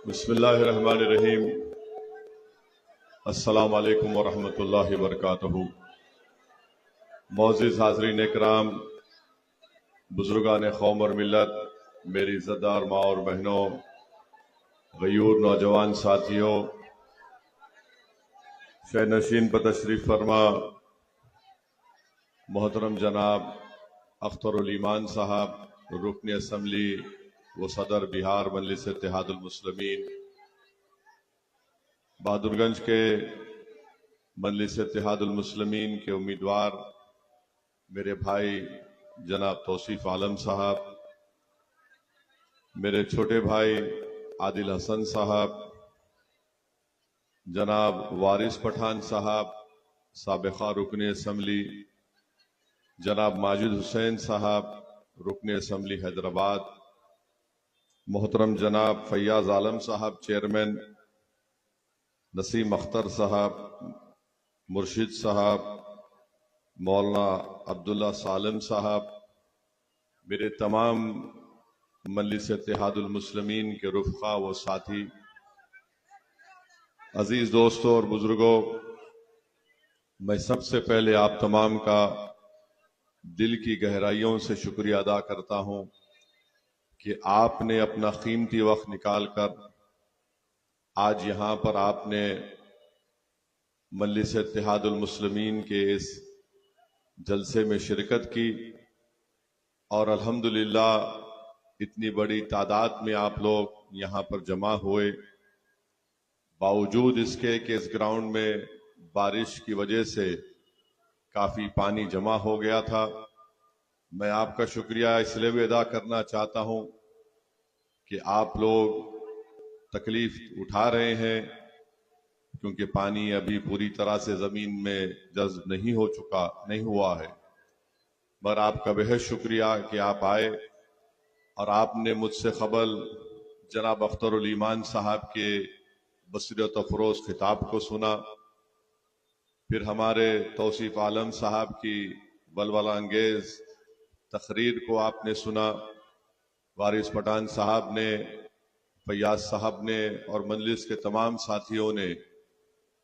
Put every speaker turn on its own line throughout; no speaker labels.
बिस्मिल्लाहिर्रहमानिर्रहीम। अस्सलाम वालेकुम वरहमतुल्लाहि वबरकातुहू। मोअज़्ज़िज़ हाज़रीन इकराम, बुजुर्गान कौम और मिल्लत, मेरी इज़्ज़तदार माँ और बहनों, गयूर नौजवान साथियों, शहनशीन पर तशरीफ़ फरमा मोहतरम जनाब अख्तरुल ईमान साहब, रुकन असम्बली व सदर बिहार मजलिस इत्तेहादुल मुस्लिमीन, बहादुरगंज के मजलिस इत्तेहादुल मुस्लिमीन के उम्मीदवार मेरे भाई जनाब तौसीफ आलम साहब, मेरे छोटे भाई आदिल हसन साहब, जनाब वारिस पठान साहब साबिक़ा रुकन असम्बली, जनाब माजिद हुसैन साहब रुकन असम्बली हैदराबाद, मोहतरम जनाब फैयाज आलम साहब चेयरमैन, नसीम अख्तर साहब, मुर्शिद साहब, मौलाना अब्दुल्ला सालिम साहब, मेरे तमाम मजलिस इत्तेहादुल मुस्लिमीन के रुफ़क़ा व साथी, अजीज दोस्तों और बुजुर्गों, मैं सबसे पहले आप तमाम का दिल की गहराइयों से शुक्रिया अदा करता हूं कि आपने अपना कीमती वक्त निकालकर आज यहां पर आपने मजलिस इत्तेहादुल मुस्लिमीन के इस जलसे में शिरकत की और अल्हम्दुलिल्लाह इतनी बड़ी तादाद में आप लोग यहां पर जमा हुए। बावजूद इसके कि इस ग्राउंड में बारिश की वजह से काफी पानी जमा हो गया था, मैं आपका शुक्रिया इसलिए भी अदा करना चाहता हूं कि आप लोग तकलीफ उठा रहे हैं, क्योंकि पानी अभी पूरी तरह से जमीन में जज्ब नहीं हुआ है। पर आपका बेहद शुक्रिया कि आप आए और आपने मुझसे कबल जनाब अख्तरुल ईमान साहब के बसीरत अफरोज खिताब को सुना, फिर हमारे तौसीफ आलम साहब की वलवला अंगेज तकरीर को आपने सुना, वारिस पठान साहब ने, फैयाज साहब ने और मजलिस के तमाम साथियों ने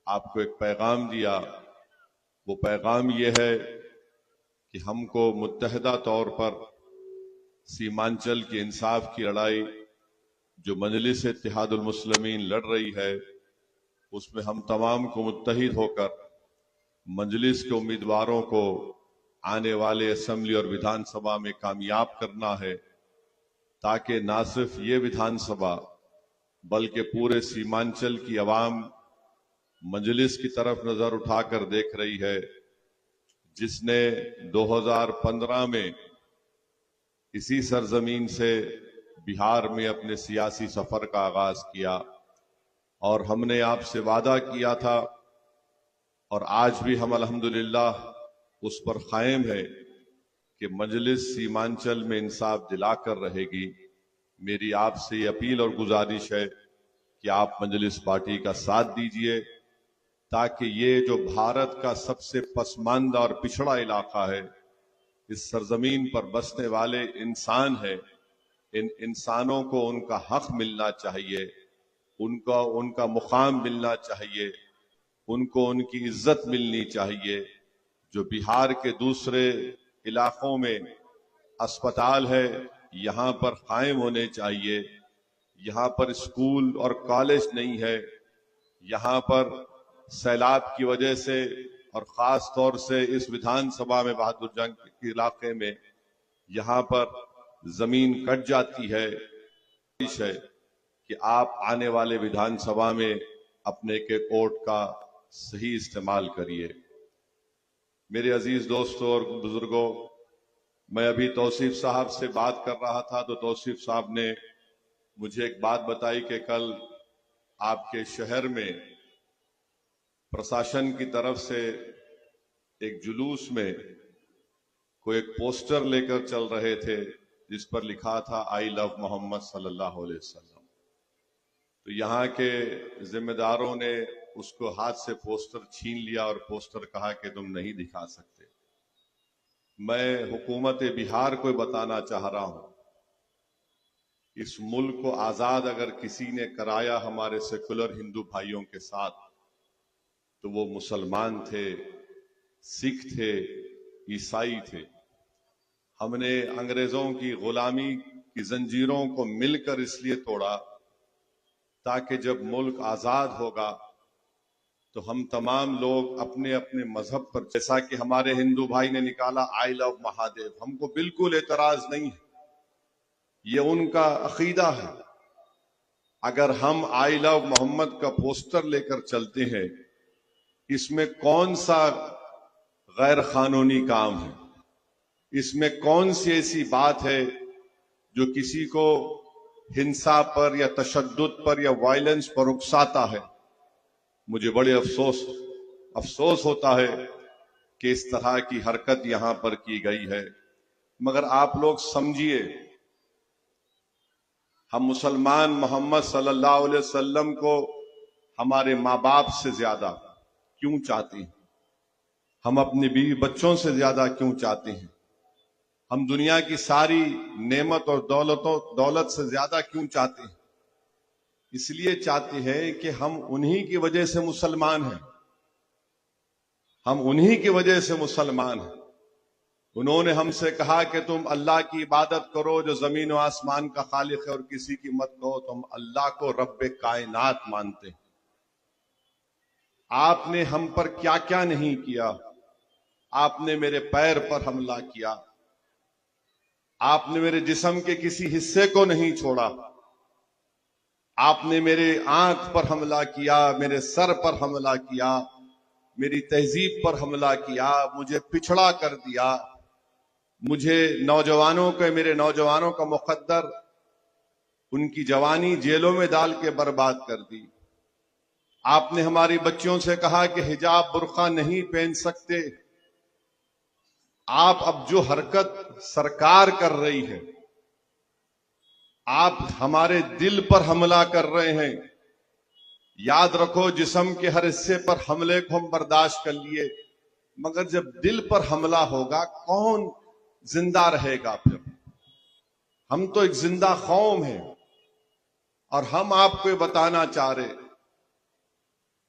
आपको एक पैगाम दिया। वो पैगाम ये है कि हमको मुत्तहदा तौर पर सीमांचल की इंसाफ की लड़ाई जो मजलिस इत्तेहादुल मुस्लिमीन लड़ रही है, उसमें हम तमाम को मुत्तहिद होकर मजलिस के उम्मीदवारों को आने वाले असेंबली और विधानसभा में कामयाब करना है, ताकि न सिर्फ ये विधानसभा बल्कि पूरे सीमांचल की आवाम मजलिस की तरफ नजर उठाकर देख रही है, जिसने 2015 में इसी सरजमीन से बिहार में अपने सियासी सफर का आगाज किया और हमने आपसे वादा किया था और आज भी हम अल्हम्दुलिल्लाह उस पर कायम है कि मजलिस सीमांचल में इंसाफ दिलाकर रहेगी। मेरी आपसे ये अपील और गुजारिश है कि आप मजलिस पार्टी का साथ दीजिए, ताकि ये जो भारत का सबसे पसमानदा और पिछड़ा इलाका है, इस सरजमीन पर बसने वाले इंसान है, इन इंसानों को उनका हक मिलना चाहिए, उनका मुकाम मिलना चाहिए, उनको उनकी इज्जत मिलनी चाहिए। जो बिहार के दूसरे इलाकों में अस्पताल है, यहाँ पर कायम होने चाहिए। यहाँ पर स्कूल और कॉलेज नहीं है, यहाँ पर सैलाब की वजह से और खास तौर से इस विधानसभा में बहादुरगंज के इलाके में यहाँ पर जमीन कट जाती है कि आप आने वाले विधानसभा में अपने के वोट का सही इस्तेमाल करिए। मेरे अजीज दोस्तों और बुजुर्गों, मैं अभी तौसीफ साहब से बात कर रहा था तो तौसीफ साहब ने मुझे एक बात बताई कि कल आपके शहर में प्रशासन की तरफ से एक जुलूस में कोई एक पोस्टर लेकर चल रहे थे जिस पर लिखा था आई लव मोहम्मद सल्लल्लाहु अलैहि वसल्लम। तो यहाँ के जिम्मेदारों ने उसको हाथ से पोस्टर छीन लिया और पोस्टर कहा कि तुम नहीं दिखा सकते। मैं हुकूमत बिहार को बताना चाह रहा हूं इस मुल्क को आजाद अगर किसी ने कराया हमारे सेकुलर हिंदू भाइयों के साथ, तो वो मुसलमान थे, सिख थे, ईसाई थे। हमने अंग्रेजों की गुलामी की जंजीरों को मिलकर इसलिए तोड़ा ताकि जब मुल्क आजाद होगा तो हम तमाम लोग अपने अपने मजहब पर, जैसा कि हमारे हिंदू भाई ने निकाला आई लव महादेव, हमको बिल्कुल एतराज नहीं है, ये उनका अकीदा है। अगर हम आई लव मोहम्मद का पोस्टर लेकर चलते हैं, इसमें कौन सा गैर कानूनी काम है? इसमें कौन सी ऐसी बात है जो किसी को हिंसा पर या तशद्दुद पर या वायलेंस पर उकसाता है? मुझे बड़े अफसोस होता है कि इस तरह की हरकत यहां पर की गई है। मगर आप लोग समझिए, हम मुसलमान मोहम्मद सल्लल्लाहु अलैहि वसल्लम को हमारे माँ बाप से ज्यादा क्यों चाहते हैं? हम अपने बीवी बच्चों से ज्यादा क्यों चाहते हैं? हम दुनिया की सारी नेमत और दौलत से ज्यादा क्यों चाहते हैं? इसलिए चाहते हैं कि हम उन्हीं की वजह से मुसलमान हैं, हम उन्हीं की वजह से मुसलमान हैं। उन्होंने हमसे कहा कि तुम अल्लाह की इबादत करो जो जमीन और आसमान का खालिक है, और किसी की मत कहो। तुम अल्लाह को रब्बे कायनात मानते हैं। आपने हम पर क्या क्या नहीं किया। आपने मेरे पैर पर हमला किया, आपने मेरे जिस्म के किसी हिस्से को नहीं छोड़ा, आपने मेरे आंख पर हमला किया, मेरे सर पर हमला किया, मेरी तहजीब पर हमला किया, मुझे पिछड़ा कर दिया, मुझे मेरे नौजवानों का मुकद्दर, उनकी जवानी जेलों में डाल के बर्बाद कर दी। आपने हमारी बच्चियों से कहा कि हिजाब बुर्का नहीं पहन सकते। आप अब जो हरकत सरकार कर रही है, आप हमारे दिल पर हमला कर रहे हैं। याद रखो, जिस्म के हर हिस्से पर हमले को हम बर्दाश्त कर लिए, मगर जब दिल पर हमला होगा कौन जिंदा रहेगा? फिर हम तो एक जिंदा कौम है। और हम आपको ये बताना चाह रहे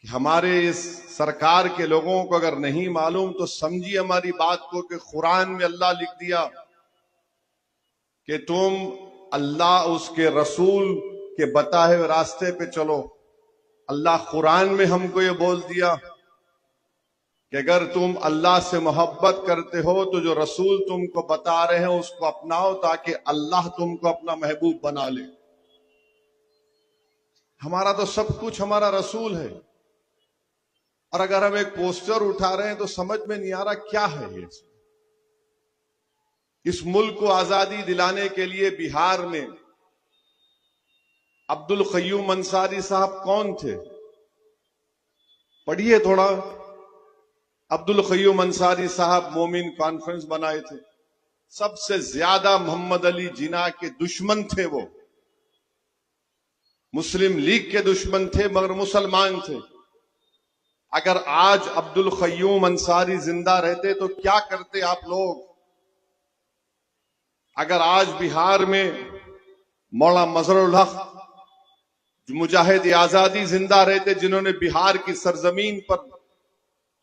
कि हमारे इस सरकार के लोगों को अगर नहीं मालूम तो समझिए हमारी बात को, कि कुरान में अल्लाह लिख दिया कि तुम अल्लाह उसके रसूल के बताए हुए रास्ते पे चलो। अल्लाह कुरान में हमको ये बोल दिया कि अगर तुम अल्लाह से मोहब्बत करते हो तो जो रसूल तुमको बता रहे हैं उसको अपनाओ, ताकि अल्लाह तुमको अपना महबूब बना ले। हमारा तो सब कुछ हमारा रसूल है, और अगर हम एक पोस्टर उठा रहे हैं तो समझ में नहीं आ रहा क्या है ये। इस मुल्क को आजादी दिलाने के लिए बिहार में अब्दुल क़य्यूम अंसारी साहब कौन थे? पढ़िए थोड़ा। अब्दुल क़य्यूम अंसारी साहब मोमिन कॉन्फ्रेंस बनाए थे। सबसे ज्यादा मोहम्मद अली जिन्ना के दुश्मन थे वो। मुस्लिम लीग के दुश्मन थे, मगर मुसलमान थे। अगर आज अब्दुल क़य्यूम अंसारी जिंदा रहते तो क्या करते आप लोग? अगर आज बिहार में मौलाना मजहरुल हक मुजाहिद आजादी जिंदा रहते, जिन्होंने बिहार की सरजमीन पर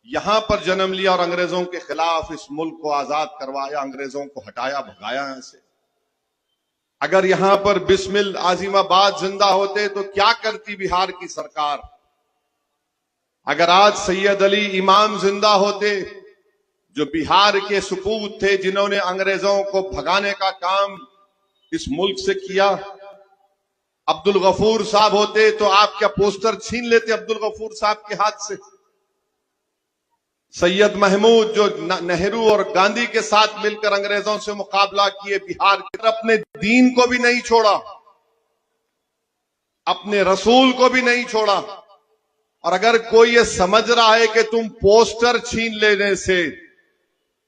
यहां पर जन्म लिया और अंग्रेजों के खिलाफ इस मुल्क को आजाद करवाया, अंग्रेजों को हटाया, भगाया यहां से। अगर यहां पर बिस्मिल आजिमाबाद जिंदा होते तो क्या करती बिहार की सरकार? अगर आज सैयद अली इमाम जिंदा होते, जो बिहार के सपूत थे, जिन्होंने अंग्रेजों को भगाने का काम इस मुल्क से किया। अब्दुल गफूर साहब होते तो आप क्या पोस्टर छीन लेते अब्दुल गफूर साहब के हाथ से? सैयद महमूद जो नेहरू और गांधी के साथ मिलकर अंग्रेजों से मुकाबला किए बिहार के, अपने दीन को भी नहीं छोड़ा, अपने रसूल को भी नहीं छोड़ा। और अगर कोई ये समझ रहा है कि तुम पोस्टर छीन लेने से,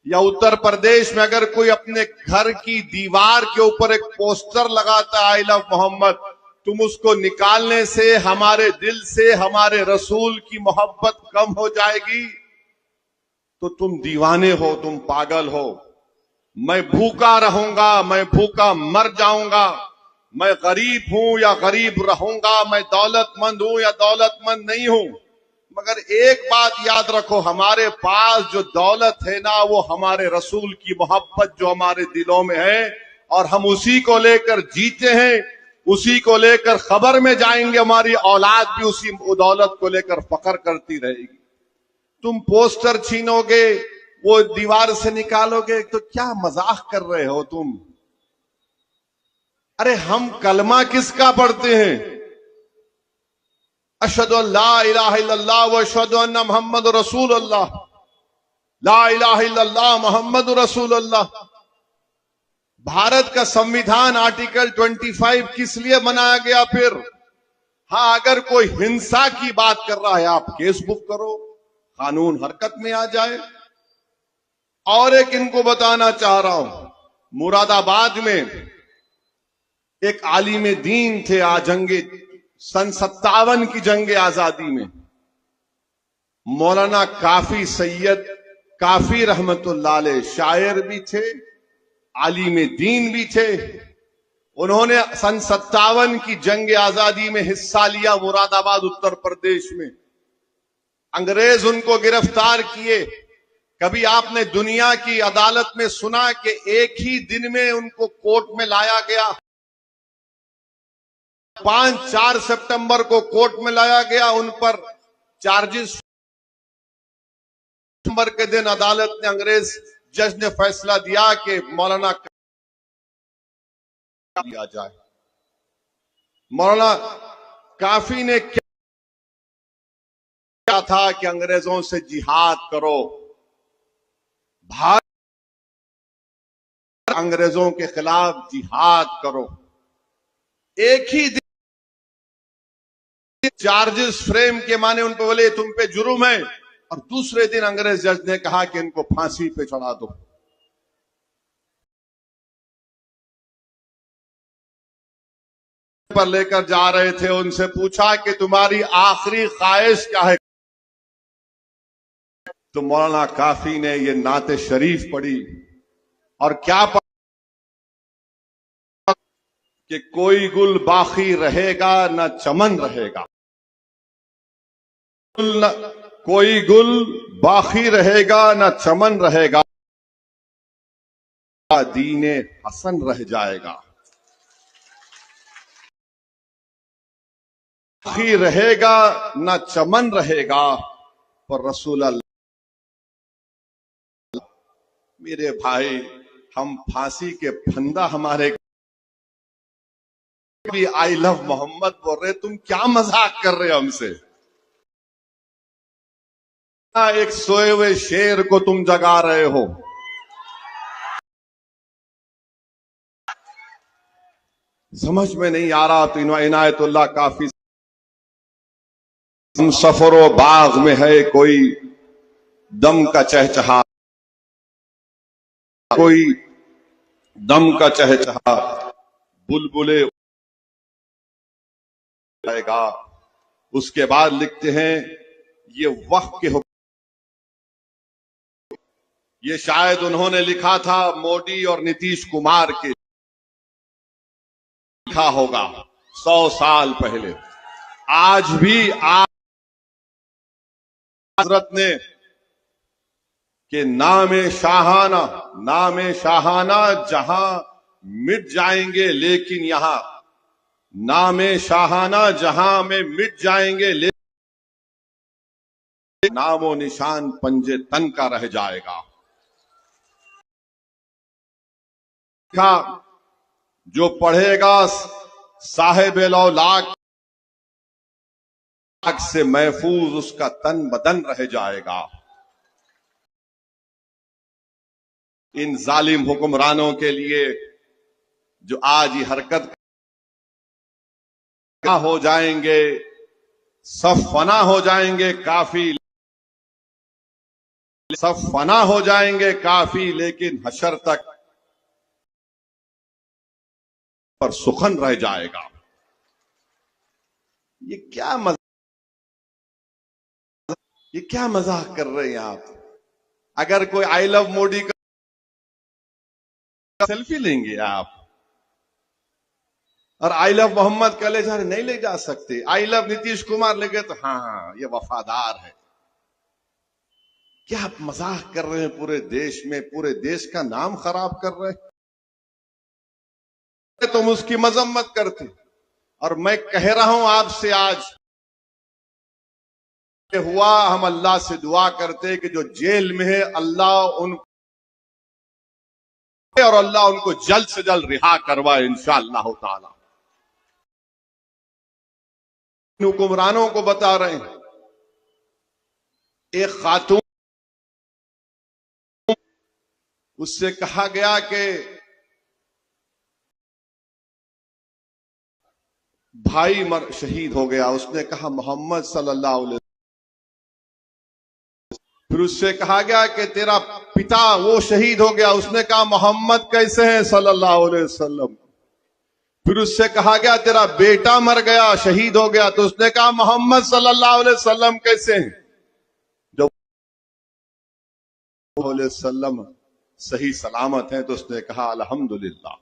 या उत्तर प्रदेश में अगर कोई अपने घर की दीवार के ऊपर एक पोस्टर लगाता है आई लव मोहम्मद, तुम उसको निकालने से हमारे दिल से हमारे रसूल की मोहब्बत कम हो जाएगी, तो तुम दीवाने हो, तुम पागल हो। मैं भूखा रहूंगा, मैं भूखा मर जाऊंगा, मैं गरीब हूं या गरीब रहूंगा, मैं दौलतमंद हूं या दौलतमंद नहीं हूं, मगर एक बात याद रखो, हमारे पास जो दौलत है ना, वो हमारे रसूल की मोहब्बत जो हमारे दिलों में है, और हम उसी को लेकर जीते हैं, उसी को लेकर खबर में जाएंगे। हमारी औलाद भी उसी दौलत को लेकर फख्र करती रहेगी। तुम पोस्टर छीनोगे, वो दीवार से निकालोगे, तो क्या मजाक कर रहे हो तुम? अरे हम कलमा किसका पढ़ते हैं? अशहदु अल्ला इलाहा इल्लल्लाह व अशहदु अन्ना मुहम्मद रसूलुल्लाह, ला इलाहा इल्लल्लाह मुहम्मद रसूलुल्लाह। भारत का संविधान आर्टिकल 25 किस लिए बनाया गया? फिर हाँ, अगर कोई हिंसा की बात कर रहा है, आप केस बुक करो, कानून हरकत में आ जाए। और एक इनको बताना चाह रहा हूं, मुरादाबाद में एक आलिम दीन थे, जंगे सन 57 की जंग आजादी में, मौलाना काफी सैयद काफी रहमतुल्लाह अलैह, शायर भी थे, आलिम दीन भी थे। उन्होंने सन 57 की जंग आजादी में हिस्सा लिया मुरादाबाद उत्तर प्रदेश में। अंग्रेज उनको गिरफ्तार किए। कभी आपने दुनिया की अदालत में सुना कि एक ही दिन में उनको कोर्ट में लाया गया? 5-4 सितंबर को कोर्ट में लाया गया, उन पर चार्जेस। सितंबर के दिन अदालत ने, अंग्रेज जज ने फैसला दिया कि मौलाना दिया जाए। मौलाना काफी ने क्या था कि अंग्रेजों से जिहाद करो, भारत अंग्रेजों के खिलाफ जिहाद करो। एक ही दिन चार्जेस फ्रेम के माने उन पर बोले तुम पे जुर्म है, और दूसरे दिन अंग्रेज जज ने कहा कि इनको फांसी पे चढ़ा दो। पर लेकर जा रहे थे, उनसे पूछा कि तुम्हारी आखिरी ख्वाहिश क्या है? तो मौलाना काफी ने ये नाते शरीफ पढ़ी, और क्या पढ़ा कि कोई गुल बाकी रहेगा न चमन रहेगा, कोई गुल बाकी रहेगा न चमन रहेगा, दीने हसन रह जाएगा। बाकी रहेगा न चमन रहेगा, पर रसूल अल्लाह। मेरे भाई, हम फांसी के फंदा हमारे भी आई लव मोहम्मद बोल रहे, तुम क्या मजाक कर रहे हो हमसे? एक सोए हुए शेर को तुम जगा रहे हो। समझ में नहीं आ रहा तो इनायतुल्लाह काफी सफरो बाग में है कोई दम का चहचहा, कोई दम का चहचहा, बुलबुले आएगा। उसके बाद लिखते हैं ये वक्त के, ये शायद उन्होंने लिखा था मोदी और नीतीश कुमार के, लिखा होगा 100 साल पहले। आज भी हजरत ने कि नामे शाहाना जहां मिट जाएंगे, लेकिन यहां नामे शाहाना जहां में मिट जाएंगे, लेकिन नामो निशान पंजे तन का रह जाएगा। जो पढ़ेगा साहिब लौलाक से महफूज उसका तन बदन रह जाएगा। इन जालिम हुक्मरानों के लिए जो आज ही हरकत हो जाएंगे, सब फना हो जाएंगे, काफी सब फना हो जाएंगे काफी, लेकिन हशर तक पर सुखन रह जाएगा। ये क्या मजाक कर रहे हैं आप? अगर कोई आई लव मोदी का सेल्फी लेंगे आप, और आई लव मोहम्मद कह ले जा नहीं ले जा सकते, आई लव नीतीश कुमार ले गए तो हाँ ये वफादार है। क्या आप मजाक कर रहे हैं? पूरे देश में पूरे देश का नाम खराब कर रहे हैं। तुम उसकी मजम्मत करते, और मैं कह रहा हूं आपसे आज हुआ, हम अल्लाह से दुआ करते कि जो जेल में है अल्लाह उन और अल्लाह उनको जल्द से जल्द रिहा करवाए इंशाअल्लाह ताला। हुक्मरानों को बता रहे हैं, एक खातून, उससे कहा गया कि भाई शहीद हो गया। उसने कहा मोहम्मद सल्लल्लाहु अलैहि वसल्लम। फिर उससे कहा गया कि तेरा पिता वो शहीद हो गया। उसने कहा मोहम्मद कैसे हैं सल्लल्लाहु अलैहि वसल्लम। फिर उससे कहा गया तेरा बेटा मर गया, शहीद हो गया। तो उसने कहा मोहम्मद सल्लल्लाहु अलैहि वसल्लम कैसे हैं। जब वसल्लम सही सलामत हैं तो उसने कहा अल्हम्दुलिल्लाह।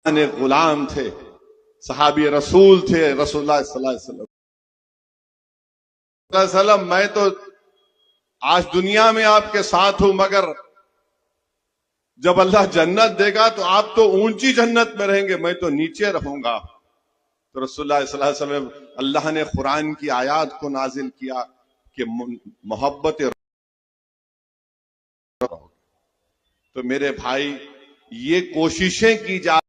गुलाम थे, सहाबी रसूल थे, रसूलुल्लाह सल्लल्लाहु अलैहि वसल्लम। मैं तो आज दुनिया में आपके साथ हूं, मगर जब अल्लाह जन्नत देगा तो आप तो ऊंची जन्नत में रहेंगे, मैं तो नीचे रहूंगा। तो रसूलुल्लाह सल्लल्लाहु अलैहि वसल्लम, अल्लाह ने कुरान की आयत को नाजिल किया कि मोहब्बत। तो मेरे भाई ये कोशिशें की जा,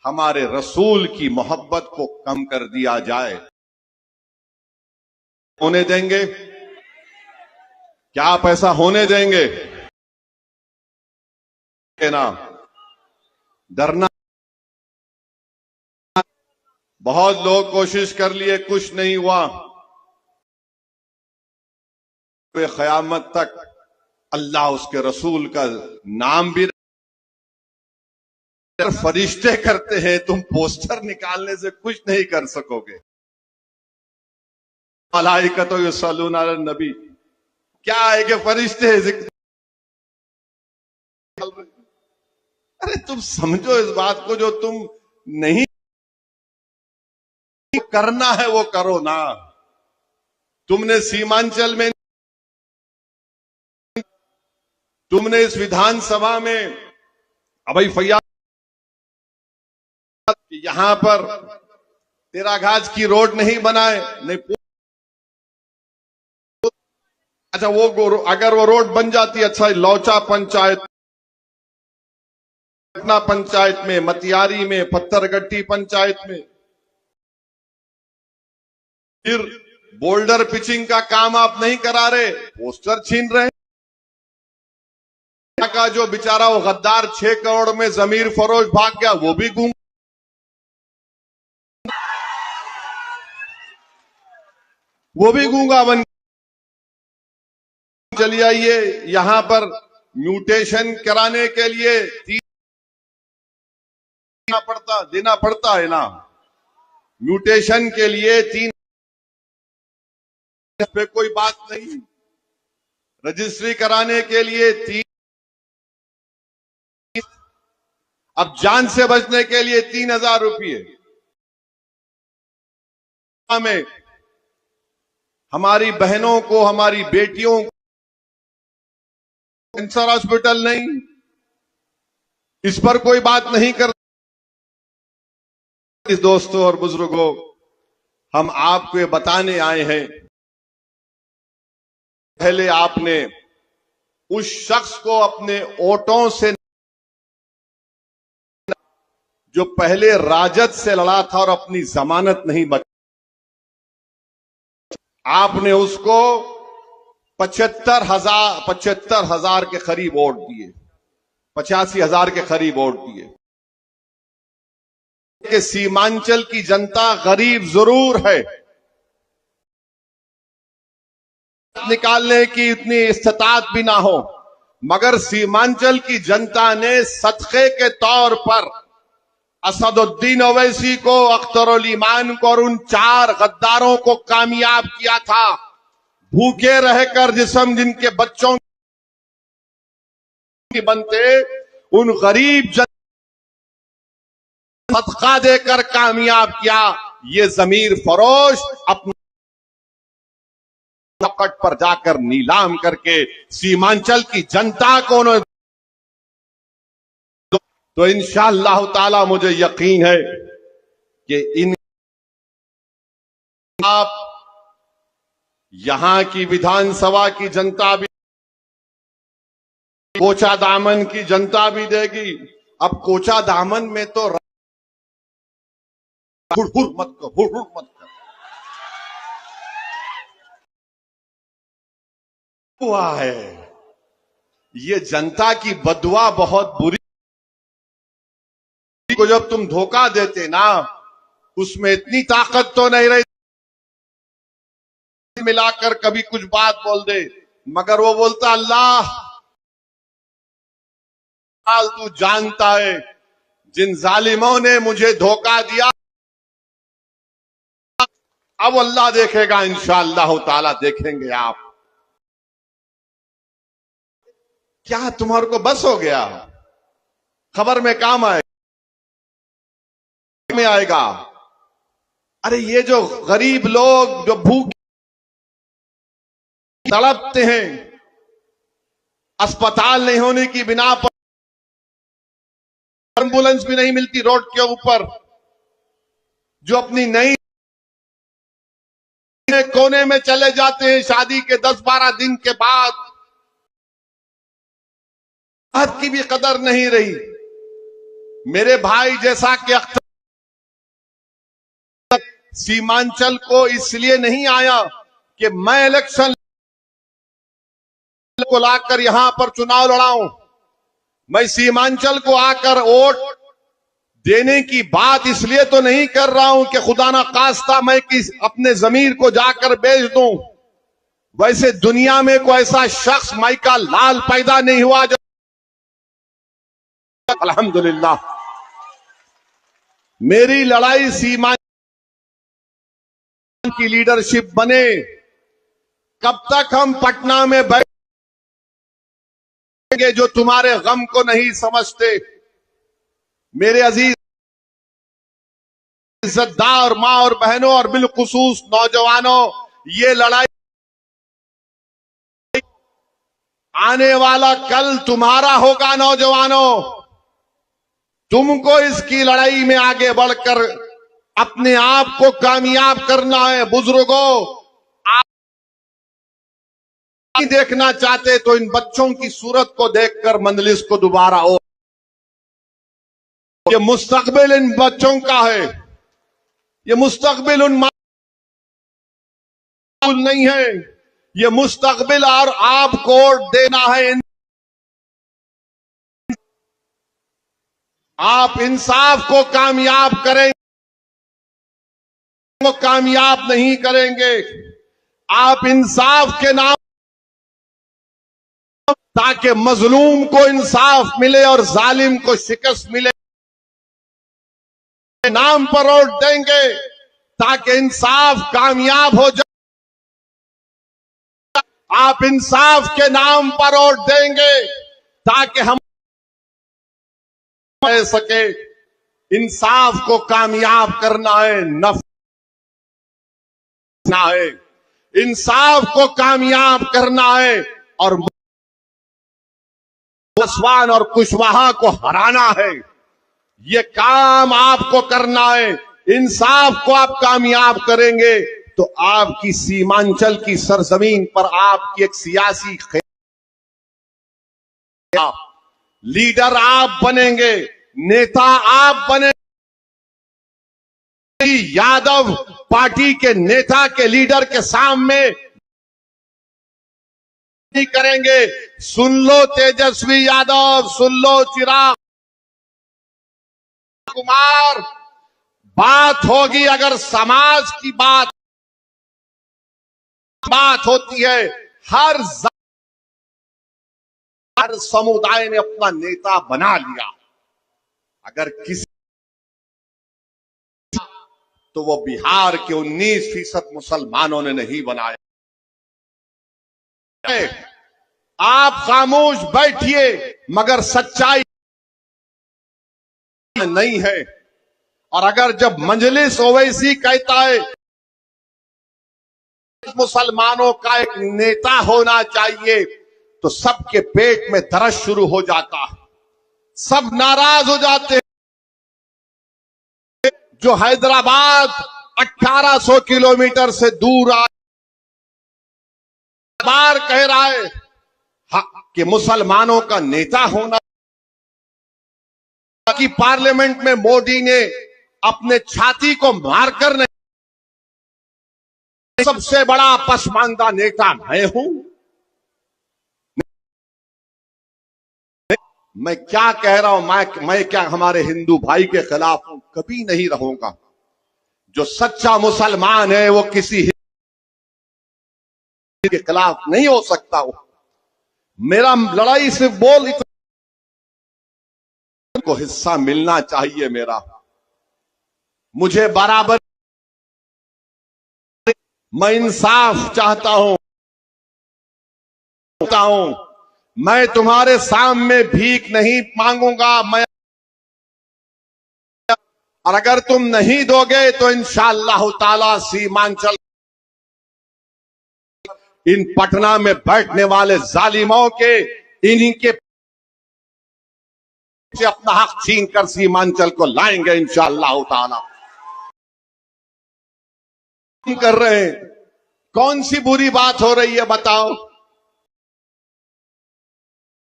हमारे रसूल की मोहब्बत को कम कर दिया जाए, होने देंगे क्या? आप ऐसा होने देंगे? ना डरना। बहुत लोग कोशिश कर लिए, कुछ नहीं हुआ। क़यामत तक अल्लाह उसके रसूल का नाम भी फरिश्ते करते हैं, तुम पोस्टर निकालने से कुछ नहीं कर सकोगे। मलाइकतो युसल्लूना अलन नबी, क्या है कि फरिश्ते अरे तुम समझो इस बात को, जो तुम नहीं करना है वो करो ना। तुमने सीमांचल में, तुमने इस विधानसभा में अभी फैयाद यहां पर तेरागाज की रोड नहीं बनाए, नहीं। अच्छा वो अगर वो रोड बन जाती, अच्छा लौचा पंचायत, पटना पंचायत में, मतियारी में, पत्थरगट्टी पंचायत में, फिर बोल्डर पिचिंग का काम आप नहीं करा रहे, पोस्टर छीन रहे। का जो बेचारा वो गद्दार 6 करोड़ में जमीर फरोज भाग गया, वो भी गूंगा, वो भी गूंगा बन। चलिए आइए, यहां पर म्यूटेशन कराने के लिए देना पड़ता है ना। म्यूटेशन के लिए 3 पे कोई बात नहीं, रजिस्ट्री कराने के लिए 3, अब जान से बचने के लिए 3000 रुपये में हमारी बहनों को, हमारी बेटियों को कैंसर हॉस्पिटल नहीं, इस पर कोई बात नहीं कर। इस दोस्तों और बुजुर्गों, हम आपको ये बताने आए हैं, पहले आपने उस शख्स को अपने वोटों से, जो पहले राजद से लड़ा था और अपनी जमानत नहीं बची, आपने उसको 75,000 के करीब वोट दिए, 85,000 के करीब वोट दिए। कि सीमांचल की जनता गरीब जरूर है, निकालने की इतनी इस्तात भी ना हो, मगर सीमांचल की जनता ने सदक़े के तौर पर असदुद्दीन ओवैसी को, अख्तरुल ईमान को और उन 4 गद्दारों को कामयाब किया था। भूखे रहकर जिस्म जिनके बच्चों की बनते, उन गरीब सदका देकर कामयाब किया। ये जमीर फरोश अपने तपट पर जाकर नीलाम करके सीमांचल की जनता को उन्होंने, तो इंशाअल्लाह ताला मुझे यकीन है कि इन आप यहां की विधानसभा की जनता भी, कोचा दामन की जनता भी देगी। अब कोचा दामन में तो हुड़ मत कर हुआ है। ये जनता की बदुआ बहुत बुरी को जब तुम धोखा देते ना, उसमें इतनी ताकत तो नहीं रही मिलाकर कभी कुछ बात बोल दे, मगर वो बोलता अल्लाह तू जानता है जिन जालिमों ने मुझे धोखा दिया, अब अल्लाह देखेगा इंशाअल्लाह ताला, देखेंगे आप। क्या तुम्हारे को बस हो गया? खबर में काम आएगा। अरे ये जो गरीब लोग जो भूख तड़पते हैं, अस्पताल नहीं होने की बिना पर एम्बुलेंस भी नहीं मिलती रोड के ऊपर, जो अपनी नई कोने में चले जाते हैं शादी के 10-12 दिन के बाद, हद की भी कदर नहीं रही। मेरे भाई जैसा कि अख्तर सीमांचल को इसलिए नहीं आया कि मैं इलेक्शन को लाकर यहां पर चुनाव लड़ाऊं, मैं सीमांचल को आकर वोट देने की बात इसलिए तो नहीं कर रहा हूं कि खुदा ना खास्ता मैं अपने जमीर को जाकर बेच दूं। वैसे दुनिया में कोई ऐसा शख्स माइका लाल पैदा नहीं हुआ जो अल्हम्दुलिल्लाह मेरी लड़ाई सीमांचल की लीडरशिप बने। कब तक हम पटना में बैठेंगे जो तुम्हारे गम को नहीं समझते? मेरे अजीज इज्जतदार मां और बहनों और बिलखुसूस नौजवानों, ये लड़ाई आने वाला कल तुम्हारा होगा। नौजवानों, तुमको इसकी लड़ाई में आगे बढ़कर अपने आप को कामयाब करना है। बुजुर्गों, आप नहीं देखना चाहते तो इन बच्चों की सूरत को देखकर मंजलिस को दोबारा हो। ये मुस्तकबिल इन बच्चों का है, ये मुस्तकबिल उन नहीं है, ये मुस्तकबिल और आपको देना है। आप इंसाफ को कामयाब करेंगे, वो कामयाब नहीं करेंगे। आप इंसाफ के नाम, ताकि मजलूम को इंसाफ मिले और जालिम को शिकस्त मिले, नाम पर वोट देंगे ताकि इंसाफ कामयाब हो जाए। आप इंसाफ के नाम पर वोट देंगे ताकि हम रह सके। इंसाफ को कामयाब करना है, नफ है, इंसाफ को कामयाब करना है और पासवान और कुशवाहा को हराना है। ये काम आपको करना है। इंसाफ को आप कामयाब करेंगे तो आपकी सीमांचल की सरजमीन पर आपकी एक सियासी लीडर आप बनेंगे, नेता आप बनेंगे। यादव पार्टी के नेता के लीडर के सामने नहीं करेंगे। सुन लो तेजस्वी यादव, सुन लो चिराग कुमार, बात होगी अगर समाज की बात होती है। हर समुदाय ने अपना नेता बना लिया। अगर किसी तो वो बिहार के 19% मुसलमानों ने नहीं बनाया। आप खामोश बैठिए, मगर सच्चाई नहीं है। और अगर जब मजलिस ओवैसी कहता है मुसलमानों का एक नेता होना चाहिए, तो सबके पेट में दर्द शुरू हो जाता है, सब नाराज हो जाते हैं। जो हैदराबाद 1800 किलोमीटर से दूर बार कह रहा है कि मुसलमानों का नेता होना, कि पार्लियामेंट में मोदी ने अपने छाती को मारकर नहीं, सबसे बड़ा पसमानदा नेता मैं हूं। मैं क्या कह रहा हूं, मैं क्या हमारे हिंदू भाई के खिलाफ हूं? कभी नहीं रहूंगा। जो सच्चा मुसलमान है वो किसी के खिलाफ नहीं हो सकता। हो मेरा लड़ाई सिर्फ बोल को हिस्सा मिलना चाहिए मेरा, मुझे बराबर, मैं इंसाफ चाहता हूं। मैं तुम्हारे सामने भीख नहीं मांगूंगा, मैं, और अगर तुम नहीं दोगे तो इंशाअल्लाह ताला सीमांचल इन पटना में बैठने वाले जालिमों के, इन्हीं के से अपना हक छीन कर सीमांचल को लाएंगे इंशाअल्लाह ताला। कर रहे हैं, कौन सी बुरी बात हो रही है बताओ?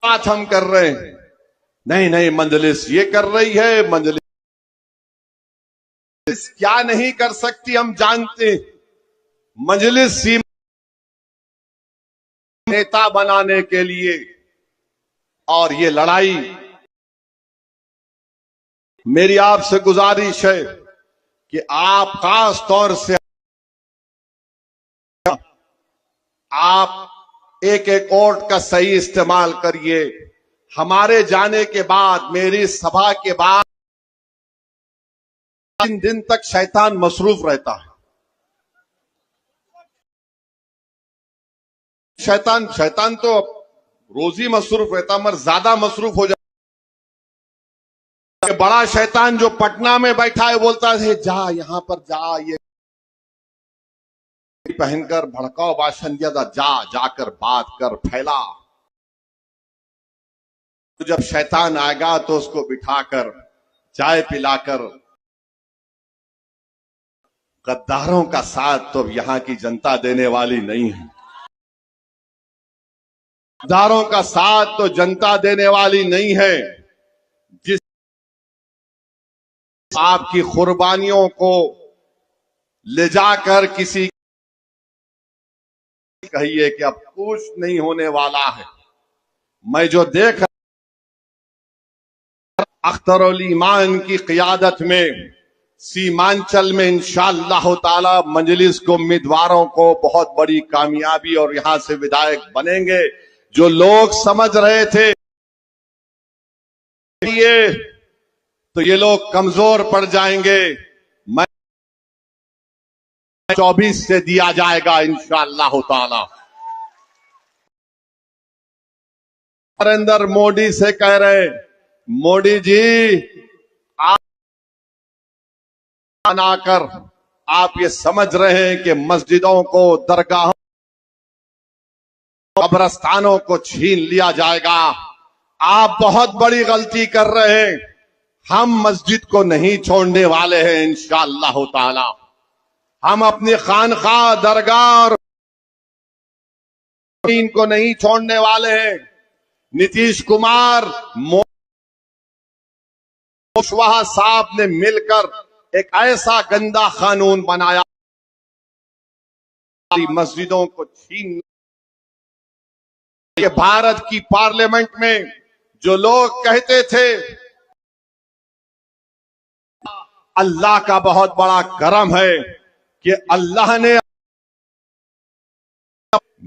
बात हम कर रहे हैं, नहीं मजलिस ये कर रही है, मजलिस क्या नहीं कर सकती हम जानते हैं। मजलिस नेता बनाने के लिए, और ये लड़ाई, मेरी आपसे गुजारिश है कि आप खास तौर से आप एक वोट का सही इस्तेमाल करिए। हमारे जाने के बाद, मेरी सभा के बाद 3 दिन तक शैतान मसरूफ रहता है। शैतान तो रोज ही मसरूफ रहता, मगर ज्यादा मसरूफ हो जाता। बड़ा शैतान जो पटना में बैठा है बोलता है जा यहां पर जा, ये पहनकर भड़काओ भाषण दिया था, जाकर बात कर, फैला। तो जब शैतान आएगा तो उसको बिठाकर चाय पिलाकर, गद्दारों का साथ तो यहां की जनता देने वाली नहीं है। गद्दारों का साथ तो जनता देने वाली नहीं है। जिस आपकी कुर्बानियों को ले जाकर किसी कहिए कि अब कुछ नहीं होने वाला है। मैं जो देख अख्तरुल ईमान की क़ियादत में सीमांचल में इंशाअल्लाह ताला मजलिस को उम्मीदवारों को बहुत बड़ी कामयाबी, और यहां से विधायक बनेंगे। जो लोग समझ रहे थे तो ये लोग कमजोर पड़ जाएंगे। मैं 24 से दिया जाएगा इंशाअल्लाह ताला। नरेंद्र मोदी से कह रहे, मोदी जी आप बनाकर आप ये समझ रहे हैं कि मस्जिदों को, दरगाहों, कब्रस्तानों को छीन लिया जाएगा। आप बहुत बड़ी गलती कर रहे हैं। हम मस्जिद को नहीं छोड़ने वाले हैं इंशाअल्लाह ताला। हम अपनी खानखा, दरगाह और इनको नहीं छोड़ने वाले हैं। नीतीश कुमार, कुशवाहा साहब ने मिलकर एक ऐसा गंदा कानून बनाया, मस्जिदों को छीन। ये भारत की पार्लियामेंट में जो लोग कहते थे अल्लाह का बहुत बड़ा करम है कि अल्लाह ने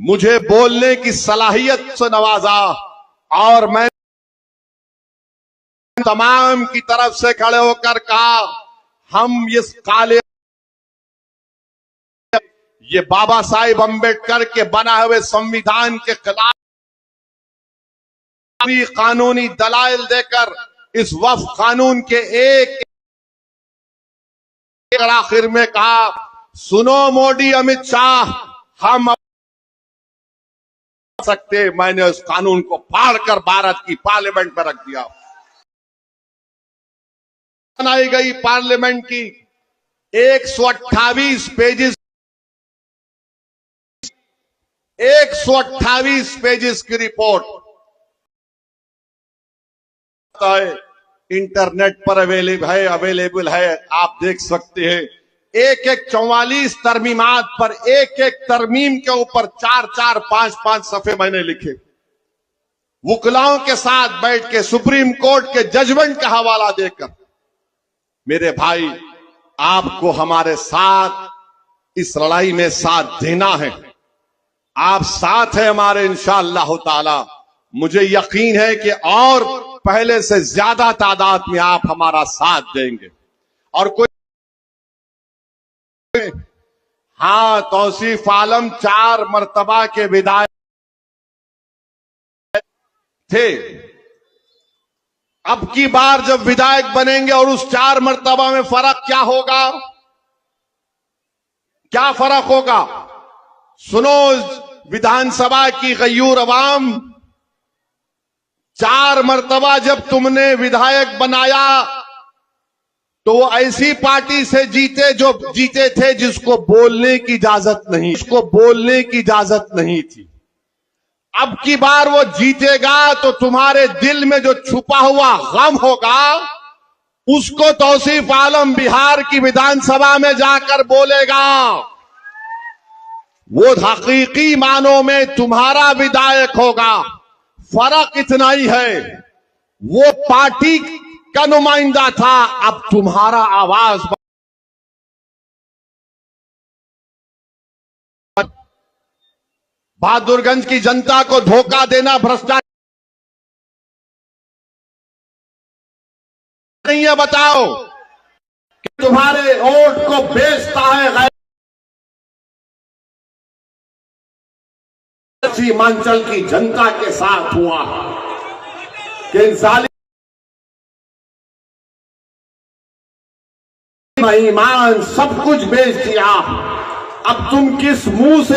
मुझे बोलने की सलाहियत से नवाजा, और मैं तमाम की तरफ से खड़े होकर कहा हम इस काले, ये बाबा साहिब अम्बेडकर के बना हुए संविधान के खिलाफ कानूनी दलाइल देकर इस वक्फ कानून के एक आखिर में कहा, सुनो मोदी अमित शाह, हम सकते। मैंने उस कानून को फाड़कर भारत की पार्लियामेंट में रख दिया। बनाई गई पार्लियामेंट की 128 पेजेस, 128 पेजेस की रिपोर्ट इंटरनेट पर अवेलेबल है, आप देख सकते हैं। एक 44 तरमीमात पर एक तरमीम के ऊपर 4-4, 5-5 सफे मैंने लिखे। वकलाओं के साथ बैठ के सुप्रीम कोर्ट के जजमेंट का हवाला देकर, मेरे भाई आपको हमारे साथ इस लड़ाई में साथ देना है। आप साथ हैं हमारे इंशाअल्लाह ताला। मुझे यकीन है कि और पहले से ज्यादा तादाद में आप हमारा साथ देंगे। और कोई हाँ, तौसीफ आलम 4 मर्तबा के विधायक थे। अब की बार जब विधायक बनेंगे और उस 4 मर्तबा में फर्क क्या होगा? क्या फर्क होगा? सुनो, विधानसभा की गयूर अवाम, 4 मर्तबा जब तुमने विधायक बनाया तो वो ऐसी पार्टी से जीते जो जीते थे जिसको बोलने की इजाजत नहीं, उसको बोलने की इजाजत नहीं थी। अब की बार वो जीतेगा तो तुम्हारे दिल में जो छुपा हुआ गम होगा उसको तौसीफ आलम बिहार की विधानसभा में जाकर बोलेगा। वो हकीकी मानों में तुम्हारा विधायक होगा। फर्क इतना ही है, वो पार्टी का नुमाइंदा था, अब तुम्हारा आवाज। बहादुरगंज की जनता को धोखा देना भ्रष्टाचार नहीं है। बताओ कि तुम्हारे वोट को बेचता है। सीमांचल की जनता के साथ हुआ कि इंसानी ईमान सब कुछ बेच दिया। अब तुम किस मुंह से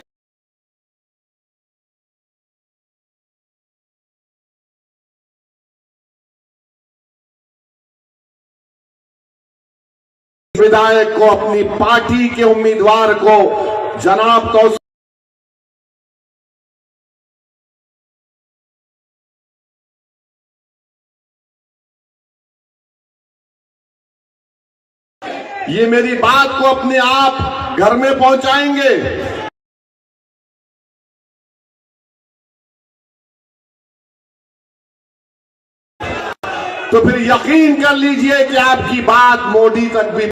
विधायक को, अपनी पार्टी के उम्मीदवार को जनाब तौसीफ ये मेरी बात को अपने आप घर में पहुंचाएंगे। तो फिर यकीन कर लीजिए कि आपकी बात मोदी तक भी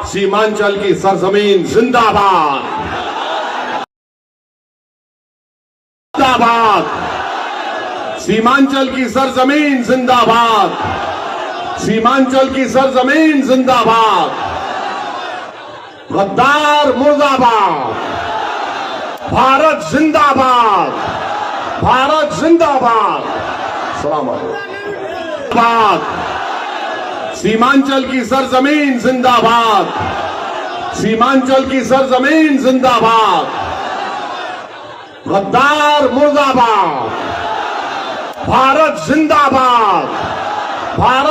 सीमांचल की सरजमीन जिंदाबाद, जिंदाबाद। सीमांचल की सरजमीन जिंदाबाद, सीमांचल की सरजमीन जिंदाबाद। गद्दार मुर्दाबाद, भारत जिंदाबाद, भारत जिंदाबाद। सलाम अलैकुम। सीमांचल की सरजमीन जिंदाबाद, सीमांचल की सरजमीन जिंदाबाद। गद्दार मुर्दाबाद, भारत जिंदाबाद, भारत